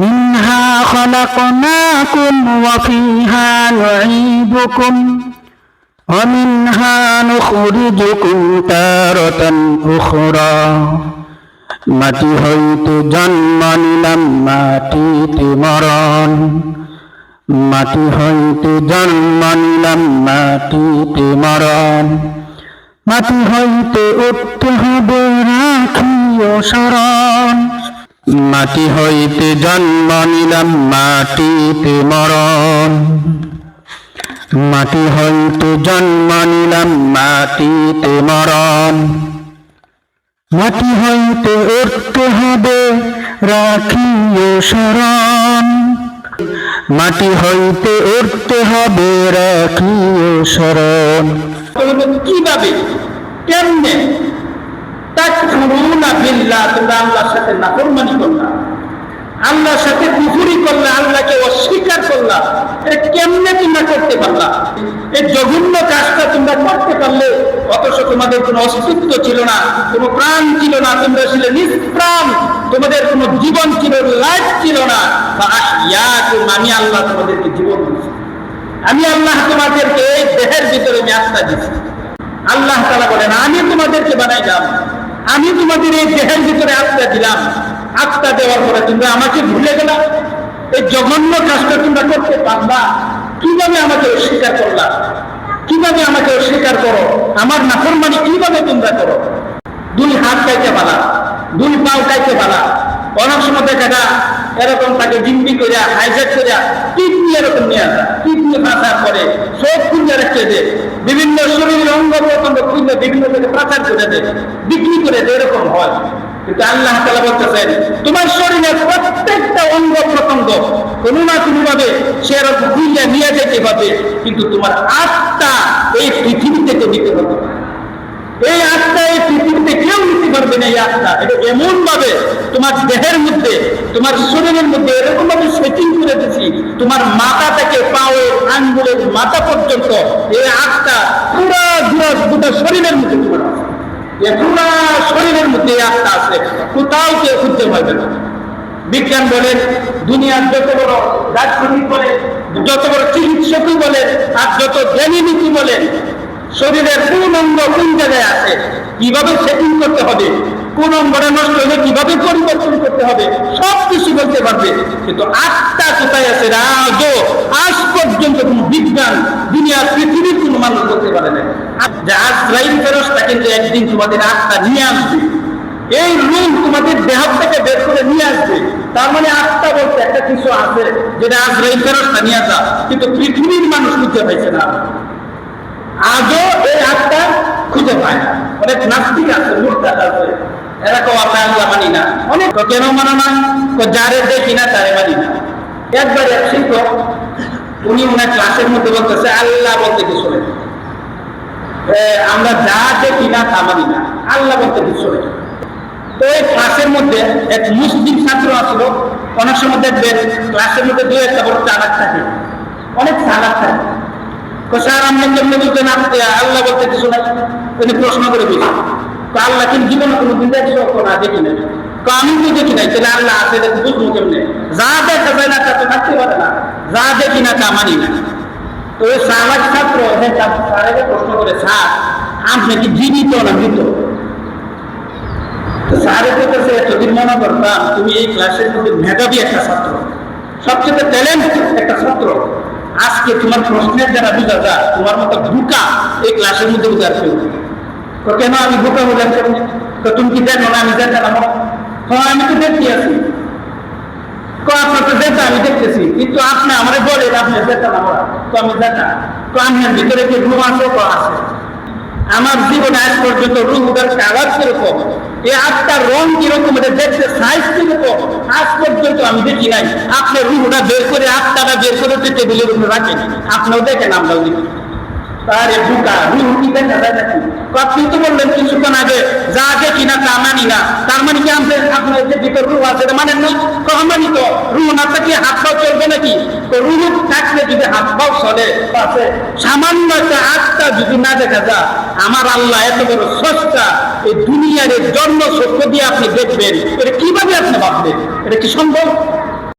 মিনহা খলাকনাকুম ওয়া ফিহা নুঈদুকুম ওয়া মিনহা নুখরিজুকুম তারাতান উখরা। মাটি হইতে জন্ম নিলাম, মাটিতে মরণ। মাটি হইতে জন্ম নিলাম, মাটিতে মরণ। মাটি হইতে উঠতে হবে, রাখিও শরণ। মাটি হইতে জন্ম নিলাম, মাটিতে মরণ। মাটি হইতে জন্ম নিলাম, মাটিতে মরণ। মাটি হইতে উঠতে হবে, রাখিও শরণ। মাটি হইতে উঠতে হবে, রাখিও শরণ। কিভাবে, কেমনে? তাকফুরুনা বিল্লাহ, তোমরা আল্লাহর সাথে নাফরমানি করলা, আল্লাহর সাথে কুফরি করলা, আল্লাহকে অস্বীকার করলা। এটা কেমনে তোমরা করতে পারলা? এই জঘন্য কাজটা তোমরা করতে পারলে, অথচ তোমাদের কোনো অস্তিত্ব ছিল না, কোনো প্রাণ ছিল না, তোমরা ছিলে নিষ্প্রাণ, তোমাদের কোনো জীবন ছিল, লাইফ ছিল না। আমি আল্লাহ তোমাদেরকে জীবন দিয়েছি, আমি আল্লাহ তোমাদেরকে এই দেহের ভিতরে আমি আত্মা দিয়েছি। আল্লাহ তাআলা বলেন, আমি তোমাদেরকে বানাইলাম, আমি তোমাদের এই দেহের ভিতরে আত্মা দিলাম। আত্মা দেওয়ার পরে তোমরা আমাকে ভুলে গেলা। এই জঘন্য কাজটা তোমরা করতে পারলা, কিভাবে আমাকে অস্বীকার করলা? কিভাবে আমাকে অস্বীকার করো? আমার নাফরমানি কিভাবে তোমরা করো? দুই হাত কাইতে পালা, দুই পাও কাইতে পালা। অনেক সময় দেখা যায় এরকম তাকে জিম্মি করিয়া, হাইজ্যাক করিয়া, কিডনি এরকম নিয়ে আসা, কিডনি ফাঁসার পরে সব খুঁজে রেখে দেয়, বিভিন্ন শরীরের অঙ্গ প্রত্যঙ্গ খুঁজে বিভিন্ন থেকে পাচার করে দেয়, বিক্রি করে দেয়, এরকম হয়। কিন্তু আল্লাহ তাআলা বলতেছেন, তোমার শরীরের প্রত্যেকটা অঙ্গ প্রত্যঙ্গ কোনো না কোনো ভাবে সে এরকম খুঁজে নিয়ে যেতে পারবে, কিন্তু তোমার আত্মা এই পৃথিবী থেকে নিতে হবে। এই আত্মা এই পৃথিবীতে কেউ নিতে পারবে না। এই আত্মা এটা এমন ভাবে তোমার দেহের মধ্যে, তোমার শরীরের মধ্যে এরকম ভাবে সেটিং করে দিচ্ছি, তোমার মাথা থেকে পায়ের আঙ্গুলের মাথা পর্যন্ত এই আত্মা পুরা গোটা শরীরের মধ্যে তোমার আছে। পুরা শরীরের মধ্যে এই আত্মা আছে, কোথাও কেউ খুঁজতে পারবে না। বিজ্ঞান বলেন, দুনিয়ার যত বড় দার্শনিক বলেন, যত বড় চিকিৎসকই বলেন, আর যত জ্ঞানী নীতি বলেন, শরীরের কোন অঙ্গ কোন জায়গায় আছে, কিভাবে সেটিং করতে হবে, কোন অঙ্গটা নষ্ট হলে কিভাবে পরিবর্তন করতে হবে, সবকিছু বলতে পারবে। কিন্তু আত্মা কোথায় আছে আজও আজ পর্যন্ত কোন বিজ্ঞান দুনিয়ার পৃথিবীর কোন মানুষ বলতে পারে না। আজরাইল ফেরেশতা কিন্তু একদিন তোমাদের আত্মা নিয়ে আসবে, এই রূহ তোমাদের দেহ থেকে বের করে নিয়ে আসবে। তার মানে আত্মা বলতে একটা কিছু আছে যেটা আজরাইল ফেরেশতা নিয়ে আসা, কিন্তু পৃথিবীর মানুষ খুঁজে পাইছে না। আজও এই আত্মা খুঁজে পায় না। অনেক নাস্তিক আছে, মুরতাদ আছে, এরকম আমরা আল্লাহ মানি না। অনেক কেন মানো না? যারে দেখি না তারে মানি না। একবার এক শিক্ষক উনি ওনার ক্লাসের মধ্যে বলতেছে, আল্লাহ বলতে কিছু নেই, আমরা যা দেখি না তা মানি না, আল্লাহ বলতে কিছু নেই। তো এই ক্লাসের মধ্যে এক মুসলিম ছাত্র আসলো। অনেক সময় দেখবেন ক্লাসের মধ্যে দু একটা বড় চালাক থাকে, অনেক চালাক থাকে। স্যার আপনি কেমনি বলতেন আল্লাহ বলতে কিছু নাই? উনি প্রশ্ন করে বুঝলেন, তো আল্লাহ কিন্তু জীবনে কোনো দিন দেখি না, দেখি নাই। তো আমি তো দেখি নাই, তাহলে আল্লাহ আছে বুঝবো কেমনে? যা দেখা যায় না তা তো থাকতে পারে না, যা দেখি না তা মানি না। তো ওই চালাক ছাত্র স্যারের প্রশ্ন করে, স্যার আপনি কি জীবিত না মৃত? স্যারের কাছে এতদিন মনে করতাম তুমি এই ক্লাসের মধ্যে মেধাবী একটা ছাত্র, সবচেয়ে ট্যালেন্ট একটা ছাত্র। আজকে তোমার প্রশ্নের দ্বারা বুঝা যায় তোমার মতো বোকা এই ক্লাসের মধ্যে বুঝার কেউ। তো কেন আমি বোকা বুঝার কেউ? তো তুমি কি দেখো না আমি দেখতে না? হ্যাঁ আমি তো দেখতে আছি, আপনার তো দেখতে আমি দেখতেছি, কিন্তু আপনি আমার বলেন আপনি দেখতে না, তো আমি দেখা। তো আমি ভিতরে কি রুম আছে? তো আছে। আমার জীবনে আজ পর্যন্ত রুহুটার কালার কিরকম, এই আত্মার রং কিরকম, এটা দেখতে সাইজ কিরকম, আজ পর্যন্ত আমি দেখি নাই। আপনি রুহুটা বের করে, আত্মাটা বের করে টেবিলের উপরে রাখেন, আপনিও দেখেন, আমরাও দেখি। তার বোকা রুহু কি দেখা যায় নাকি? আপনি তো বললেন কিছুক্ষণ আগে যা দেখি না তা মানি না, তার মানে কি আপনার যে ভিতর রুহ আছে মানেন না? মানি তো। রুহ না থাকলে হাত পাও চলবে নাকি? তো রুহ থাকলে যদি হাত পাও চলে, সামান্য একটা আত্মা যদি না দেখা যায়, আমার আল্লাহ এত বড় স্রষ্টা, এই দুনিয়ার জন্ম সত্য দিয়ে আপনি দেখবেন, এটা কিভাবে আপনি ভাববেন? এটা কি সম্ভব?